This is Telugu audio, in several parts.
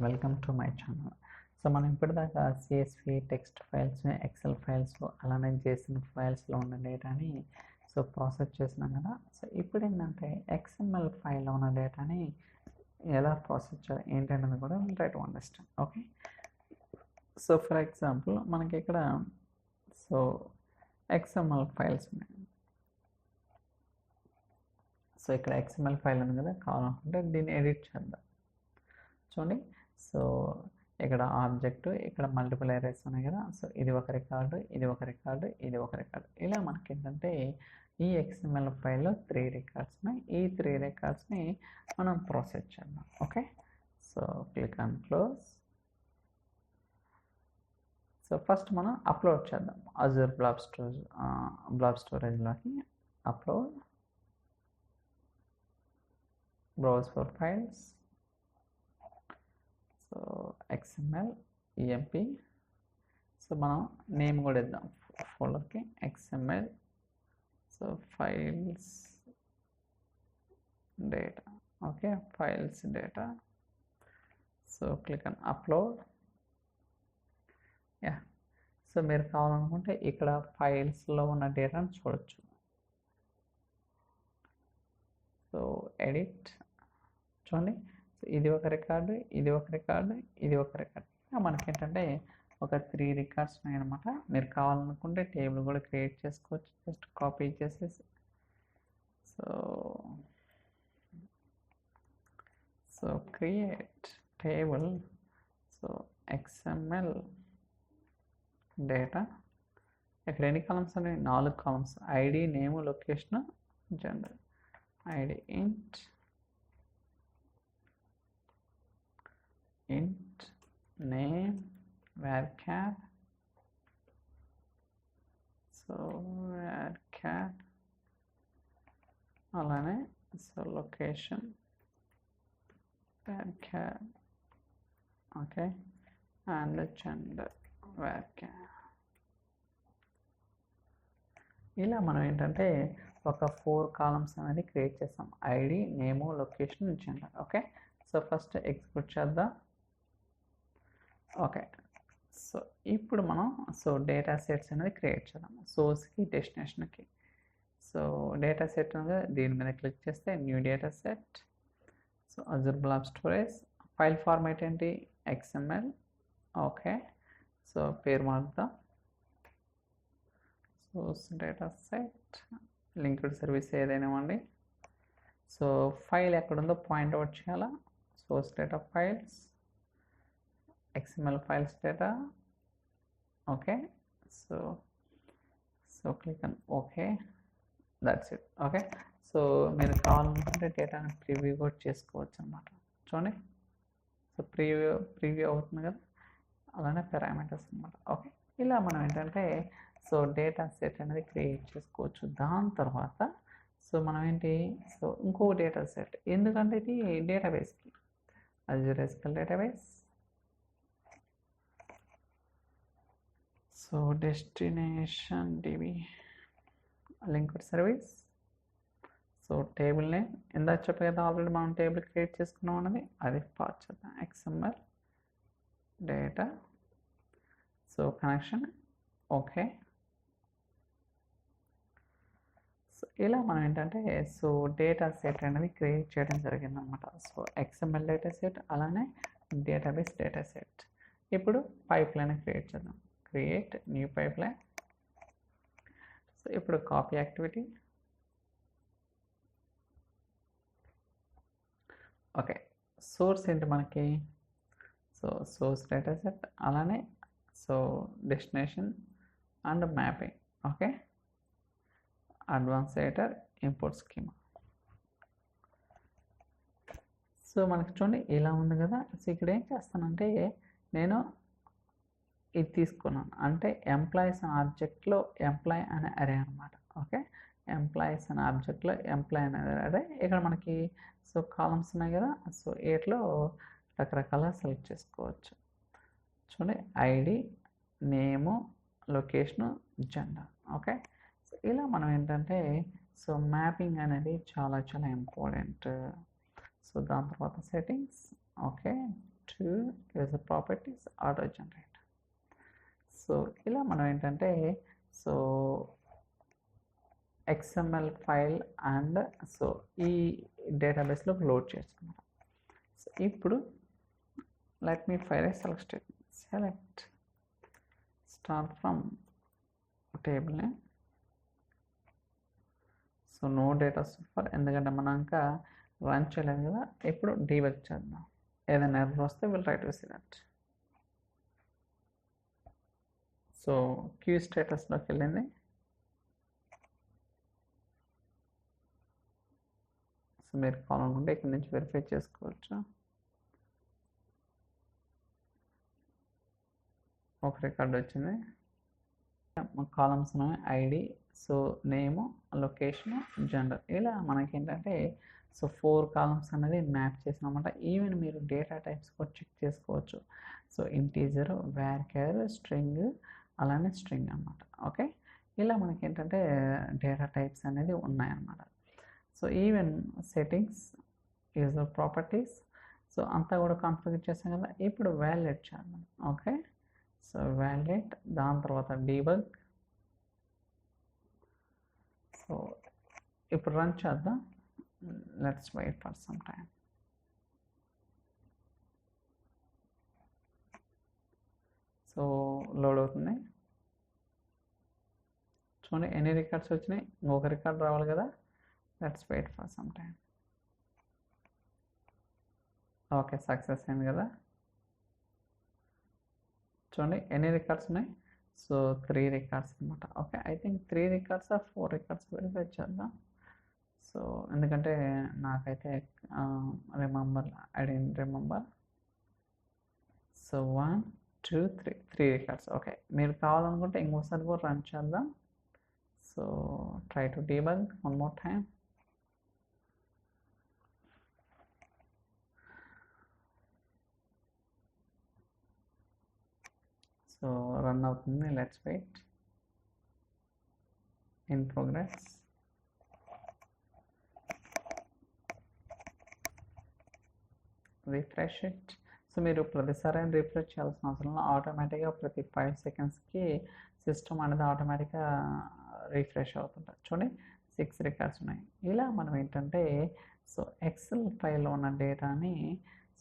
Welcome to my channel. So మనం ఇప్పటిదాకా సిఎస్వి టెక్స్ట్ ఫైల్స్, ఎక్సెల్ ఫైల్స్లో అలానే జేసన్ ఫైల్స్లో ఉన్న డేటాని ప్రాసెస్ చేసినాం కదా. సో ఇప్పుడు ఏంటంటే ఎక్స్ఎంఎల్ ఫైల్లో ఉన్న డేటాని ఎలా ప్రాసెస్ చేయాలి ఏంటనేది కూడా try to understand. Okay, so for example మనకి ఇక్కడ ఎక్స్ఎంఎల్ ఫైల్స్ ఉన్నాయి. సో ఇక్కడ ఎక్స్ఎంఎల్ ఫైల్ ఉంది కదా, కావాలనుకుంటే దీన్ని ఎడిట్ చేద్దాం. చూడండి, సో ఇక్కడ ఆబ్జెక్ట్, ఇక్కడ మల్టిపుల్ ఏరియాస్ ఉన్నాయి కదా. సో ఇది ఒక రికార్డు, ఇది ఒక రికార్డు, ఇది ఒక రికార్డు. ఇలా మనకి ఏంటంటే ఈ ఎక్స్ఎంఎల్ ఫైల్లో 3 రికార్డ్స్ ఉన్నాయి. ఈ 3 రికార్డ్స్ని మనం ప్రాసెస్ చేద్దాం. Okay, so click on close. So first మనం అప్లోడ్ చేద్దాం అజూర్ బ్లాబ్ స్టోరేజ్లోకి. Upload, browse for files, so XML EMP. So మనం నేమ్ కూడా ఇద్దాం ఫోల్డర్కి, XML. So files data. Okay, files data. So click on upload. Yeah, so మీరు కావాలనుకుంటే ఇక్కడ ఫైల్స్లో ఉన్న డేటాను చూడొచ్చు. సో ఎడిట్, చూడండి, ఇది ఒక రికార్డు, ఇది ఒక రికార్డు, ఇది ఒక రికార్డు. మనకేంటంటే ఒక 3 రికార్డ్స్ ఉన్నాయి అనమాట. మీరు కావాలనుకుంటే టేబుల్ కూడా క్రియేట్ చేసుకోవచ్చు, జస్ట్ కాపీ చేసేసి. So create table. So XML data. ఇక్కడ ఎన్ని కాలమ్స్ ఉన్నాయి? 4 columns. ID, name, location, gender. ID int name varchar. So varchar అలానే so location varchar. Okay, and gender varchar. ఇలా మనం ఏంటంటే ఒక 4 కాలమ్స్ అనేది క్రియేట్ చేస్తాం. ID, name, location, gender. Okay, so first execute చేద్దాం. ఓకే, సో ఇప్పుడు మనం డేటా సెట్స్ అనేది క్రియేట్ చేద్దాం, సోర్స్కి, డెస్టినేషన్కి. సో డేటా సెట్ అనేది దీని మీద క్లిక్ చేస్తే new data set. So Azure blob storage. File format ఏంటి? XML. ఓకే, సో పేరు మార్చుదాం, source data set. Linked service ఏదైనా ఇవ్వండి. సో ఫైల్ ఎక్కడుందో పాయింట్ అవుట్ చేయాలా. Source data files, XML files data. Okay, so click on okay, that's it. Okay, so మీరు కావాలనుకుంటే డేటాని ప్రివ్యూ కూడా చేసుకోవచ్చు అనమాట. చూడండి, సో ప్రివ్యూ అవుతుంది కదా, అలానే పారామీటర్స్ అనమాట. ఓకే, ఇలా మనం ఏంటంటే డేటా సెట్ అనేది క్రియేట్ చేసుకోవచ్చు. దాని తర్వాత మనం ఏంటి, ఇంకో డేటా సెట్, ఎందుకంటే ఇది డేటాబేస్కి Azure SQL database. So destination DB linked service. So table name ఇందాక చెప్పే కదా, ఆల్రెడీ మనం టేబుల్ క్రియేట్ చేసుకున్నాం అన్నది, అది పాస్ చేద్దాం. XML data. So connection. Okay, so ఇలా మనం ఏంటంటే డేటా సెట్ అనేది క్రియేట్ చేయడం జరిగింది అనమాట. సో XML డేటా సెట్ అలానే డేటాబేస్ డేటా సెట్. ఇప్పుడు పైప్ లైన్ క్రియేట్ చేద్దాం. Create new pipe line. So ఇప్పుడు కాపీ యాక్టివిటీ. ఓకే, సోర్స్ ఏంటి మనకి? సోర్స్ డేటా సెట్ అలానే destination and mapping. Okay, advance editor, import schema. So మనకి చూడండి ఇలా ఉంది కదా. సో ఇక్కడ ఏం చేస్తానంటే నేను ఇది తీసుకున్నాను, అంటే ఎంప్లాయీస్ అనే ఆబ్జెక్ట్లో ఎంప్లాయ్ అనే అరే అనమాట. ఓకే, ఎంప్లాయీస్ అనే ఆబ్జెక్ట్లో ఎంప్లాయ్ అనే అరే. ఇక్కడ మనకి కాలమ్స్ ఉన్నాయి కదా. సో వీటిలో రకరకాల సెలెక్ట్ చేసుకోవచ్చు. చూడండి, ఐడి, నేము, లొకేషను, జెండర్. ఓకే, సో ఇలా మనం ఏంటంటే మ్యాపింగ్ అనేది చాలా చాలా ఇంపార్టెంట్. సో దాని తర్వాత settings. Okay, to user properties auto generate. So ఇలా మనం ఏంటంటే so XML file and so ఈ డేటాబేస్లో లోడ్ చేసుకున్నాం. సో ఇప్పుడు let me file a select statement. Select start from table name. So no data super, ఎందుకంటే మనం ఇంకా రన్ చేయలేదు కదా. ఇప్పుడు డీబగ్ చేద్దాం. ఏదైనా ఎర్రర్ వస్తే will try to see that. So queue స్టేటస్లోకి వెళ్ళింది. సో మీరు కావాలనుకుంటే ఇక్కడ నుంచి వెరిఫై చేసుకోవచ్చు. ఒక రికార్డ్ వచ్చింది. కాలమ్స్ ఐడి, సో నేము, లొకేషను, జెండర్, ఇలా మనకేంటంటే సో 4 కాలమ్స్ అనేది మ్యాప్ చేసినామన్నమాట. ఈవెన్ మీరు డేటా టైప్స్ కూడా చెక్ చేసుకోవచ్చు. సో ఇంటీజర్, varchar, స్ట్రింగ్, అలానే స్ట్రింగ్ అన్నమాట. ఓకే, ఇలా మనకేంటంటే డేటా టైప్స్ అనేది ఉన్నాయన్నమాట. So even settings, user properties, so అంతా కూడా కాన్ఫిగర్ చేసాం కదా. ఇప్పుడు వ్యాలిడేట్ చేద్దాం. ఓకే, సో వ్యాలిడేట్, దాని తర్వాత డీబగ్. సో ఇప్పుడు రన్ చేద్దాం. Let's wait for some time. So load అవుతుంది. చూడండి ఎన్ని రికార్డ్స్ వచ్చినాయి, ఇంకొక రికార్డ్ రావాలి కదా. Let's wait for some time. Okay, success అయింది కదా. చూడండి ఎన్ని రికార్డ్స్ ఉన్నాయి. సో 3 రికార్డ్స్ అనమాట. Okay, I think 3 records or 4 records verify చేద్దాం. సో ఎందుకంటే నాకైతే I don't remember. So 1 2 3 records. Okay, మీరు కావాలనుకుంటే ఇంకోసారి కూడా రన్ చేద్దాం. So try to debug one more time. So run అవుతుంది. Let's wait. In progress. Refresh it. So మీరు ప్రతిసారి రిఫ్రెష్ చేయాల్సిన అవసరం లేదు. ఆటోమేటిక్గా ప్రతి 5 సెకండ్స్కి సిస్టమ్ అనేది ఆటోమేటిక్గా రిఫ్రెష్ అవుతుంటుంది. చూడండి 6 రికార్డ్స్ ఉన్నాయి. ఇలా మనం ఏంటంటే సో ఎక్సెల్ ఫైల్లో ఉన్న డేటాని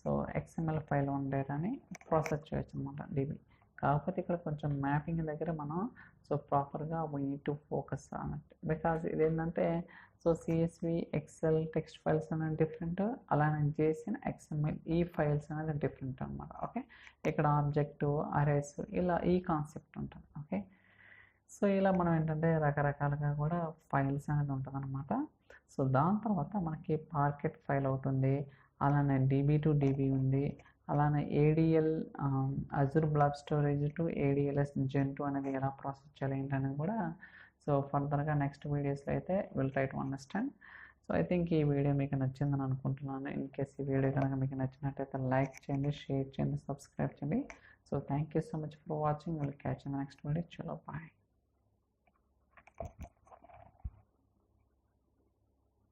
సో XML ఫైల్లో ఉన్న డేటాని ప్రాసెస్ చేయొచ్చు అనమాట డీబీ. కాకపోతే ఇక్కడ కొంచెం మ్యాపింగ్ దగ్గర మనం సో ప్రాపర్గా వీ నీడ్ టు ఫోకస్ అన్నట్టు. బికాజ్ ఇదేంటంటే so CSV, excel, text files అనేది డిఫరెంట్, అలానే JSON, XML ఈ ఫైల్స్ అనేది డిఫరెంట్ అనమాట. ఓకే, ఇక్కడ ఆబ్జెక్టు, అరేస్ ఇలా ఈ కాన్సెప్ట్ ఉంటుంది. ఓకే, సో ఇలా మనం ఏంటంటే రకరకాలుగా కూడా ఫైల్స్ అనేది ఉంటుంది అనమాట. సో దాని తర్వాత మనకి పార్కెట్ ఫైల్ ఒకటి ఉంది, అలానే DB టు DB ఉంది, అలానే ADL Azure blob storage to ADLS Gen 2 అనేది ఎలా ప్రాసెస్ చేయాలి ఏంటనేది కూడా సో ఫర్దర్గా నెక్స్ట్ వీడియోస్లో అయితే will try to understand. So I think ఈ వీడియో మీకు నచ్చిందని అనుకుంటున్నాను. ఇన్ కేస్ ఈ వీడియో కనుక మీకు నచ్చినట్టయితే లైక్ చేయండి, షేర్ చేయండి, సబ్స్క్రైబ్ చేయండి. So thank you so much for watching. Will catch in the next video. చలో బాయ్.